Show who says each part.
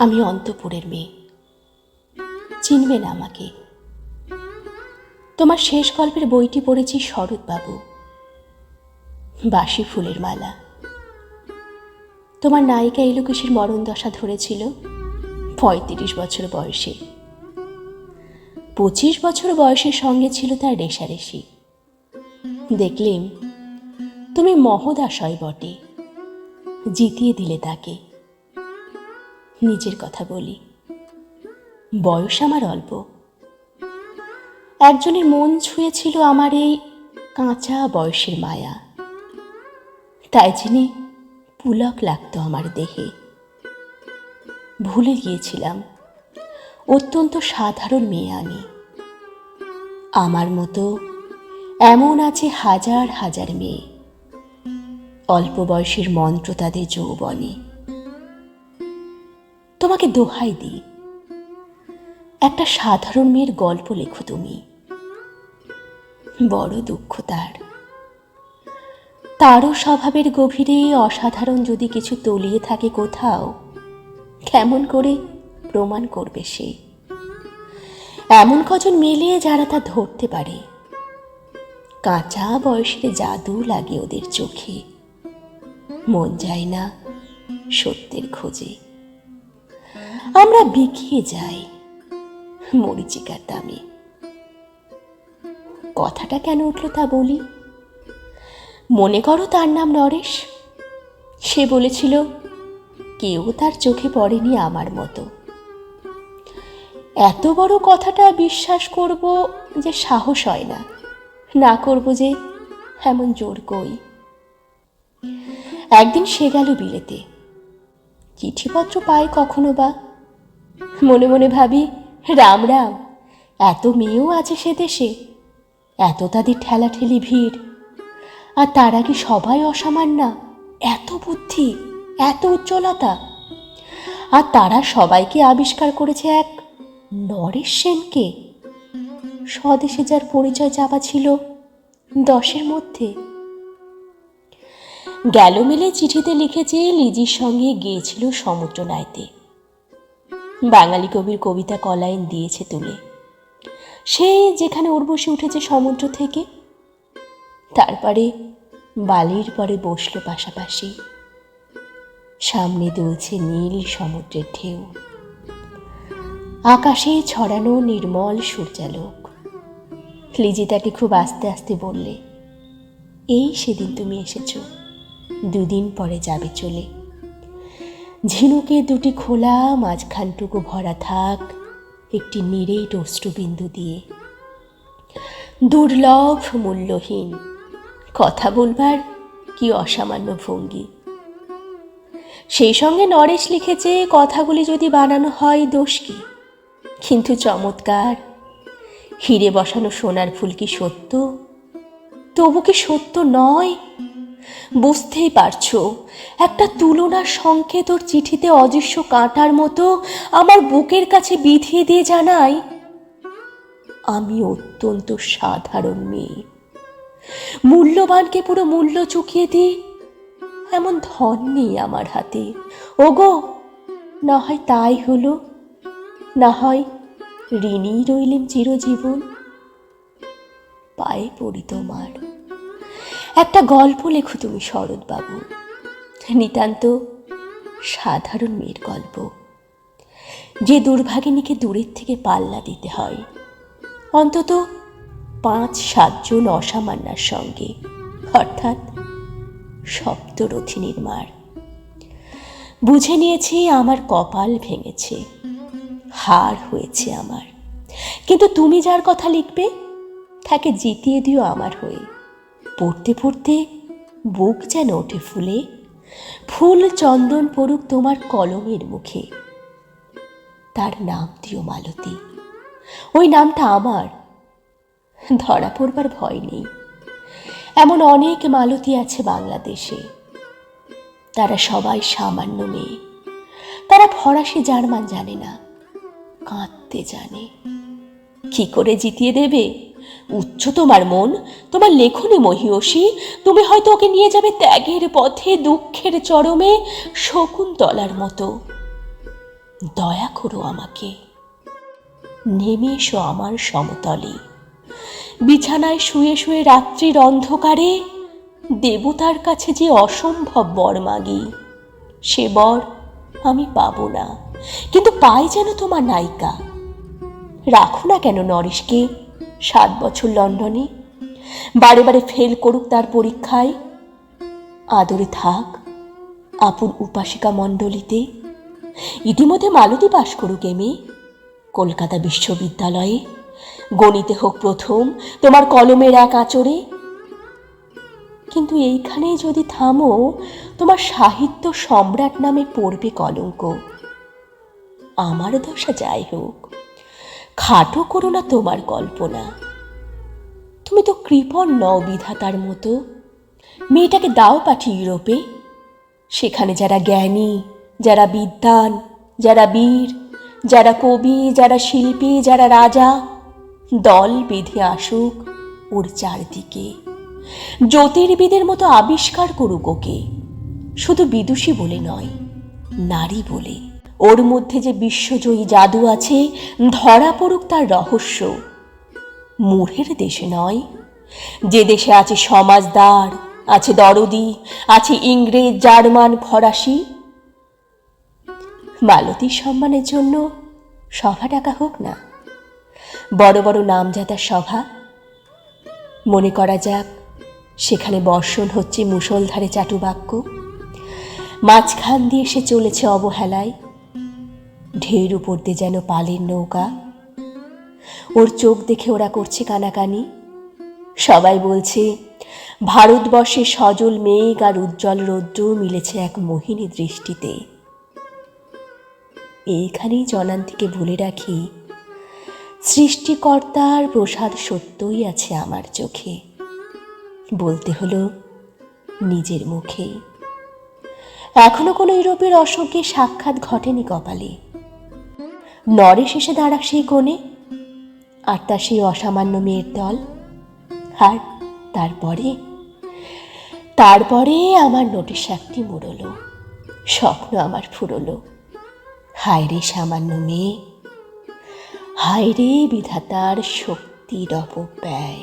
Speaker 1: আমি অন্তপুরের মেয়ে, চিনবে না আমাকে। তোমার শেষ গল্পের বইটি পড়েছি শরৎবাবু, বাসি ফুলের মালা। তোমার নায়িকা এলোকেশের মরণ দশা ধরেছিল ৩৫ বছর বয়সে। ২৫ বছর বয়সের সঙ্গে ছিল তার রেশারেশি। দেখলেম তুমি মহোদাশয় বটে, জিতিয়ে দিলে তাকে। নিজের কথা বলি, বয়স আমার অল্প। একজনের মন ছুঁয়েছিল আমার এই কাঁচা বয়সের মায়া, তাই জেনে পুলক লাগতো আমার দেহে। ভুলে গিয়েছিলাম অত্যন্ত সাধারণ মেয়ে আমি। আমার মতো এমন আছে হাজার হাজার মেয়ে, অল্প বয়সের মন্ত্র তাদের যৌবনে। তোমাকে দোহাই দিই, একটা সাধারণ মেয়ের গল্প লেখো তুমি। বড় দুঃখ তারও স্বভাবের গভীরে অসাধারণ যদি কিছু তলিয়ে থাকে কোথাও, কেমন করে প্রমাণ করবে সে? এমন কজন মেলে যারা তা ধরতে পারে। কাঁচা বয়সের জাদু লাগে ওদের চোখে, মন যায় না সত্যের খোঁজে। আমরা বিকিয়ে যাই মরিচিকার দামে। কথাটা কেন উঠল তা বলি। মনে করো তার নাম নরেশ। সে বলেছিল কেউ তার চোখে পড়েনি আমার মতো। এত বড় কথাটা বিশ্বাস করব যে সাহস হয় না, না করব যে এমন জোর কই। একদিন সে গেল বিলেতে, চিঠিপত্র পায় কখনো বা। মনে মনে ভাবি, রাম রাম, এত মেয়েও আছে সে দেশে, এত তাদের ঠেলাঠেলি ভিড়, আর তারা কি সবাই অসামান্য? এত বুদ্ধি, এত উজ্জ্বলতা, আর তারা সবাইকে আবিষ্কার করেছে এক নরেশ সেনকে, স্বদেশে যার পরিচয় চাপা ছিল 10-এর মধ্যে। গেল মেলে চিঠিতে লিখেছে লিজির সঙ্গে গিয়েছিল সমুদ্র নাইতে। বাঙালি কবির কবিতা কলাইন দিয়েছে তুলে। সে যেখানে উর্বশী উঠেছে সমুদ্র থেকে, তারপরে বালির পরে বসলো পাশাপাশি। সামনে দুলছে নীল সমুদ্রের ঢেউ, আকাশে ছড়ানো নির্মল সূর্যালোক। লিজি তাকে খুব আস্তে আস্তে বললে, এই সেদিন তুমি এসেছো, 2 দিন পরে যাবে চলে। ঝিনুকে 2টি খোলা, মাঝখানটুকু ভরা থাক একটি নিরেট অশ্রুবিন্দু দিয়ে। দুর্লভ, মূল্যহীন, কথা বলবার কি অসামান্য ভঙ্গি। সেই সঙ্গে নরেশ লিখেছে কথাগুলি যদি বানানো হয় দোষ কি, কিন্তু চমৎকার। হিরে বসানো সোনার ফুল কি সত্য? তবু কি সত্য নয়? বুঝতেই পারছো, একটা তুলনার সংকেত ওর চিঠিতে অদৃশ্য কাঁটার মতো আমার বুকের কাছে বিধিয়ে দিয়ে জানাই, আমি অত্যন্ত সাধারণ মেয়ে। মূল্যবানকে পুরো মূল্য চুকিয়ে দিই, এমন ধন নেই আমার হাতে। ওগো, না হয় তাই হলো, না হয় ঋণী রইলেম চিরজীবন। পায়ে পড়ি তোমার, একটা গল্প লেখো তুমি শরৎবাবু, নিতান্ত সাধারণ মেয়ের গল্প, যে দুর্ভাগিনীকে দূরের থেকে পাল্লা দিতে হয় অন্তত 5-7 জন অসামান্যার সঙ্গে, অর্থাৎ সপ্তরথিনীর মার। বুঝে নিয়েছি আমার কপাল ভেঙেছে, হার হয়েছে আমার। কিন্তু তুমি যার কথা লিখবে তাকে জিতিয়ে দিও আমার হয়ে। পড়তে পড়তে বুক যেন ওঠে ফুলে, ফুল চন্দন পড়ুক তোমার কলমের মুখে। তার নাম দিও মালতী, ওই নামটা আমার। ধরা পড়বার ভয় নেই, এমন অনেক মালতী আছে বাংলাদেশে। তারা সবাই সামান্য মেয়ে, তারা ফরাসি জার্মান জানে না, কাঁদতে জানে। কি করে জিতিয়ে দেবে উচ্চ তোমার মন, তোমার লেখনী মহিয়সী, তুমি হয়তো ওকে নিয়ে যাবে ত্যাগের পথে, দুঃখের চরমে, শকুন্তলার মতো। দয়া করো আমাকে, নেমে এসো আমার সমতলে। বিছানায় শুয়ে শুয়ে রাত্রির অন্ধকারে দেবতার কাছে যে অসম্ভব বর মাগি, সে বর আমি পাবো না, কিন্তু পাই যেন তোমার নায়িকা। রাখো না কেন নরেশকে 7 বছর লন্ডনে, বারে বারে ফেল করুক তার পরীক্ষায়। আদরে থাক আপন উপাসিকা মণ্ডলীতে। ইতিমধ্যে মালতী পাশ করুক এমএ কলকাতা বিশ্ববিদ্যালয়ে, গণিতে হোক প্রথম তোমার কলমের এক আঁচড়ে। কিন্তু এইখানেই যদি থামো, তোমার সাহিত্য সম্রাট নামে পড়বে কলঙ্ক। আমার দশা যাই হোক, খাটো করো না তোমার কল্পনা। তুমি তো কৃপণ নও বিধাতার মতো। মেয়েটাকে দাও পাঠিয়ে ইউরোপে, সেখানে যারা জ্ঞানী, যারা বিদ্বান, যারা বীর, যারা কবি, যারা শিল্পী, যারা রাজা, দল বেঁধে আসুক ওর চারদিকে। জ্যোতির্বিদের মতো আবিষ্কার করুক ওকে, শুধু বিদুষী বলে নয়, নারী বলে। ওর মধ্যে যে বিশ্বজয়ী জাদু আছে, ধরা পড়ুক তার রহস্য। মূঢ়ের দেশে নয়, যে দেশে আছে সমাজদার, আছে দরদি, আছে ইংরেজ, জার্মান, ফরাসি। মালতীর সম্মানের জন্য সভা ডাকা হোক না, বড় বড় নামজাদা সভা। মনে করা যাক সেখানে বর্ষণ হচ্ছে মুষলধারে চাটুবাক্য, মাঝখান দিয়ে সে চলেছে অবহেলায়, ঢের উপর দিয়ে যেন পালের নৌকা। ওর চোখ দেখে ওরা করছে কানাকানি। সবাই বলছে ভারতবর্ষের সজল মেঘ আর উজ্জ্বল রৌদ্র মিলেছে এক মোহিনী দৃষ্টিতে। এইখানেই জনান্তিকে বলে রাখি, সৃষ্টিকর্তার প্রসাদ সত্যই আছে আমার চোখে, বলতে হলো নিজের মুখে। এখনো কোনো ইউরোপের অসুখের সাক্ষাৎ ঘটেনি কপালে। নরেশ এসে দাঁড়াক সেই কোণে, আর তার সেই অসামান্য মেয়ের দল। আর তারপরে আমার নোটিশ একটি মুড়লো, স্বপ্ন আমার ফুরলো। হায় রে সামান্য মেয়ে, হায় রে বিধাতার শক্তির অপব্যয়।